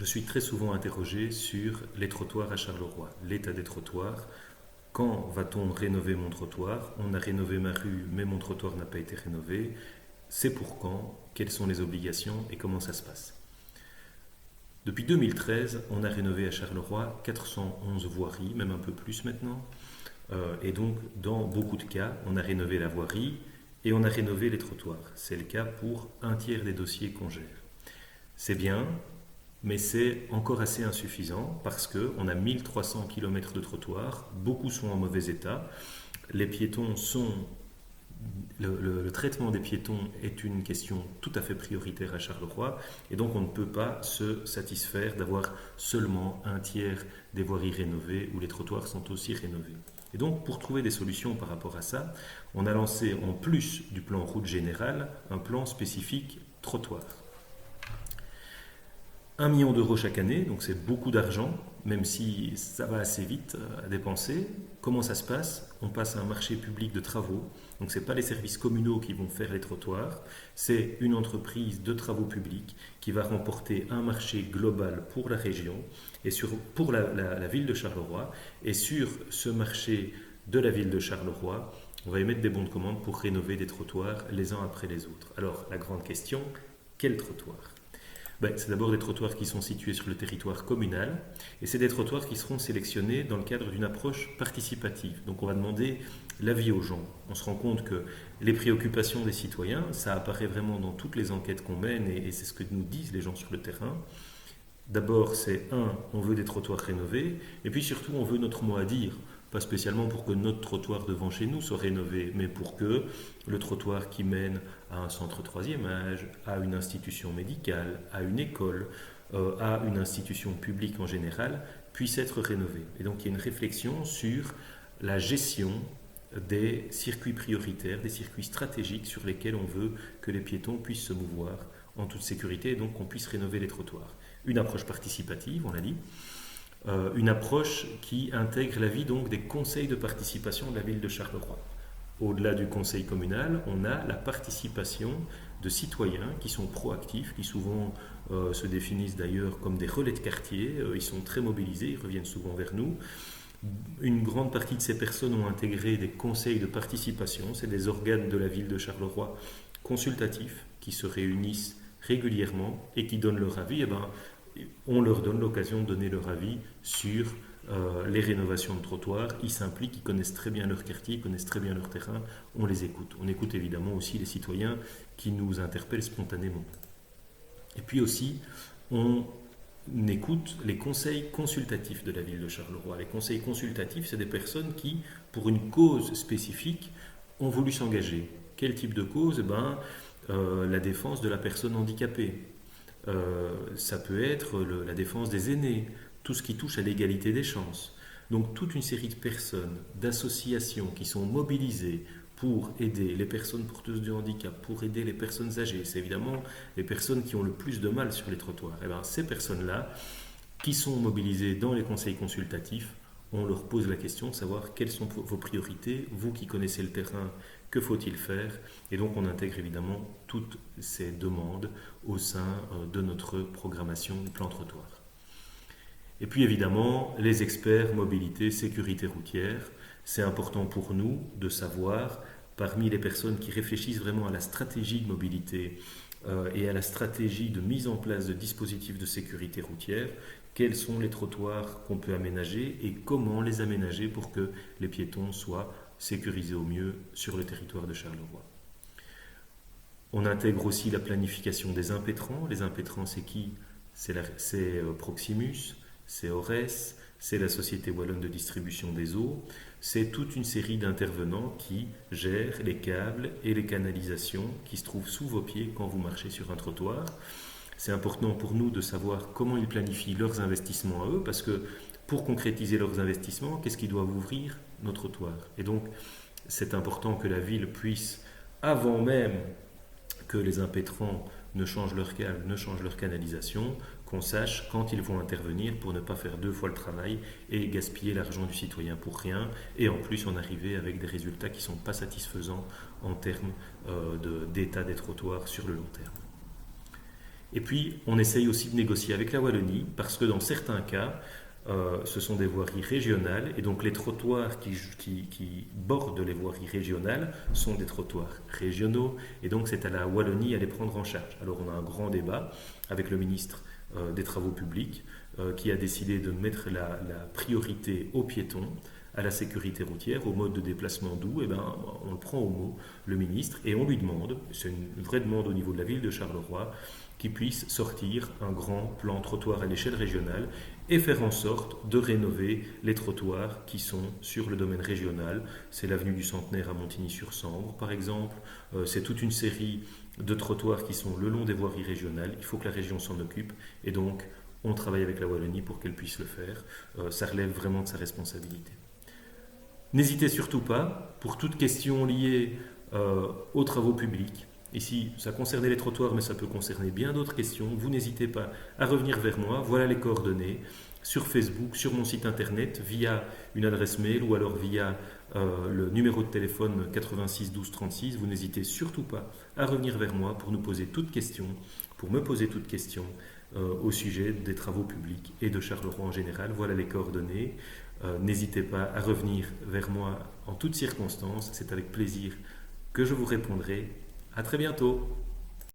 Je suis très souvent interrogé sur les trottoirs à Charleroi, l'état des trottoirs. Quand va-t-on rénover mon trottoir? On a rénové ma rue, mais mon trottoir n'a pas été rénové. C'est pour quand? Quelles sont les obligations et comment ça se passe? Depuis 2013, on a rénové à Charleroi 411 voiries, même un peu plus maintenant. Et donc, dans beaucoup de cas, on a rénové la voirie et on a rénové les trottoirs. C'est le cas pour un tiers des dossiers qu'on gère. C'est bien, mais c'est encore assez insuffisant parce qu'on a 1300 km de trottoirs, beaucoup sont en mauvais état. Les piétons sont. Le traitement des piétons est une question tout à fait prioritaire à Charleroi et donc on ne peut pas se satisfaire d'avoir seulement un tiers des voiries rénovées où les trottoirs sont aussi rénovés. Et donc pour trouver des solutions par rapport à ça, on a lancé en plus du plan route générale un plan spécifique trottoir. 1 million d'euros chaque année, donc c'est beaucoup d'argent, même si ça va assez vite à dépenser. Comment ça se passe? On passe à un marché public de travaux, donc ce n'est pas les services communaux qui vont faire les trottoirs, c'est une entreprise de travaux publics qui va remporter un marché global pour la région et pour la ville de Charleroi. Et sur ce marché de la ville de Charleroi, on va émettre des bons de commande pour rénover des trottoirs les uns après les autres. Alors la grande question, quel trottoir? C'est d'abord des trottoirs qui sont situés sur le territoire communal et c'est des trottoirs qui seront sélectionnés dans le cadre d'une approche participative. Donc on va demander l'avis aux gens. On se rend compte que les préoccupations des citoyens, ça apparaît vraiment dans toutes les enquêtes qu'on mène et c'est ce que nous disent les gens sur le terrain. D'abord, c'est on veut des trottoirs rénovés et puis surtout on veut notre mot à dire. Pas spécialement pour que notre trottoir devant chez nous soit rénové, mais pour que le trottoir qui mène à un centre troisième âge, à une institution médicale, à une école, à une institution publique en général, puisse être rénové. Et donc il y a une réflexion sur la gestion des circuits prioritaires, des circuits stratégiques sur lesquels on veut que les piétons puissent se mouvoir en toute sécurité et donc qu'on puisse rénover les trottoirs. Une approche participative, on l'a dit. Une approche qui intègre l'avis donc des conseils de participation de la ville de Charleroi. Au-delà du conseil communal, on a la participation de citoyens qui sont proactifs, qui souvent se définissent d'ailleurs comme des relais de quartier. Ils sont très mobilisés, ils reviennent souvent vers nous. Une grande partie de ces personnes ont intégré des conseils de participation. C'est des organes de la ville de Charleroi consultatifs qui se réunissent régulièrement et qui donnent leur avis. On leur donne l'occasion de donner leur avis sur les rénovations de trottoirs. Ils s'impliquent, ils connaissent très bien leur quartier, ils connaissent très bien leur terrain. On les écoute. On écoute évidemment aussi les citoyens qui nous interpellent spontanément. Et puis aussi, on écoute les conseils consultatifs de la ville de Charleroi. Les conseils consultatifs, c'est des personnes qui, pour une cause spécifique, ont voulu s'engager. Quel type de cause? La défense de la personne handicapée. Ça peut être la défense des aînés, tout ce qui touche à l'égalité des chances. Donc toute une série de personnes, d'associations qui sont mobilisées pour aider les personnes porteuses de handicap, pour aider les personnes âgées. C'est évidemment les personnes qui ont le plus de mal sur les trottoirs. Ces personnes-là, qui sont mobilisées dans les conseils consultatifs, on leur pose la question de savoir quelles sont vos priorités, vous qui connaissez le terrain, que faut-il faire? Et donc on intègre évidemment toutes ces demandes au sein de notre programmation plan trottoir. Et puis évidemment, les experts mobilité, sécurité routière, c'est important pour nous de savoir, parmi les personnes qui réfléchissent vraiment à la stratégie de mobilité et à la stratégie de mise en place de dispositifs de sécurité routière, quels sont les trottoirs qu'on peut aménager et comment les aménager pour que les piétons soient sécurisés au mieux sur le territoire de Charleroi. On intègre aussi la planification des impétrants. Les impétrants, c'est qui? C'est Proximus, c'est Ores, c'est la Société Wallonne de distribution des eaux. C'est toute une série d'intervenants qui gèrent les câbles et les canalisations qui se trouvent sous vos pieds quand vous marchez sur un trottoir. C'est important pour nous de savoir comment ils planifient leurs investissements à eux, parce que pour concrétiser leurs investissements, qu'est-ce qu'ils doivent ouvrir? Nos trottoirs. Et donc, c'est important que la ville puisse, avant même que les impétrants ne changent leur câble, ne changent leur canalisation, qu'on sache quand ils vont intervenir pour ne pas faire 2 fois le travail et gaspiller l'argent du citoyen pour rien, et en plus en arriver avec des résultats qui ne sont pas satisfaisants en termes d'état des trottoirs sur le long terme. Et puis, on essaye aussi de négocier avec la Wallonie, parce que dans certains cas, ce sont des voiries régionales, et donc les trottoirs qui bordent les voiries régionales sont des trottoirs régionaux, et donc c'est à la Wallonie à les prendre en charge. Alors on a un grand débat avec le ministre des Travaux publics, qui a décidé de mettre la priorité aux piétons, à la sécurité routière, au mode de déplacement doux. Et ben, on le prend au mot, le ministre, et on lui demande, c'est une vraie demande au niveau de la ville de Charleroi, qu'il puisse sortir un grand plan trottoir à l'échelle régionale et faire en sorte de rénover les trottoirs qui sont sur le domaine régional. C'est l'avenue du Centenaire à Montigny-sur-Sambre, par exemple. C'est toute une série de trottoirs qui sont le long des voiries régionales. Il faut que la région s'en occupe, et donc on travaille avec la Wallonie pour qu'elle puisse le faire. Ça relève vraiment de sa responsabilité. N'hésitez surtout pas, pour toute question liée aux travaux publics. Ici, ça concernait les trottoirs, mais ça peut concerner bien d'autres questions. Vous n'hésitez pas à revenir vers moi. Voilà les coordonnées sur Facebook, sur mon site internet, via une adresse mail ou alors via le numéro de téléphone 86 12 36. Vous n'hésitez surtout pas à revenir vers moi pour nous poser toutes questions, pour me poser toutes questions au sujet des travaux publics et de Charleroi en général. Voilà les coordonnées. N'hésitez pas à revenir vers moi en toutes circonstances. C'est avec plaisir que je vous répondrai. À très bientôt.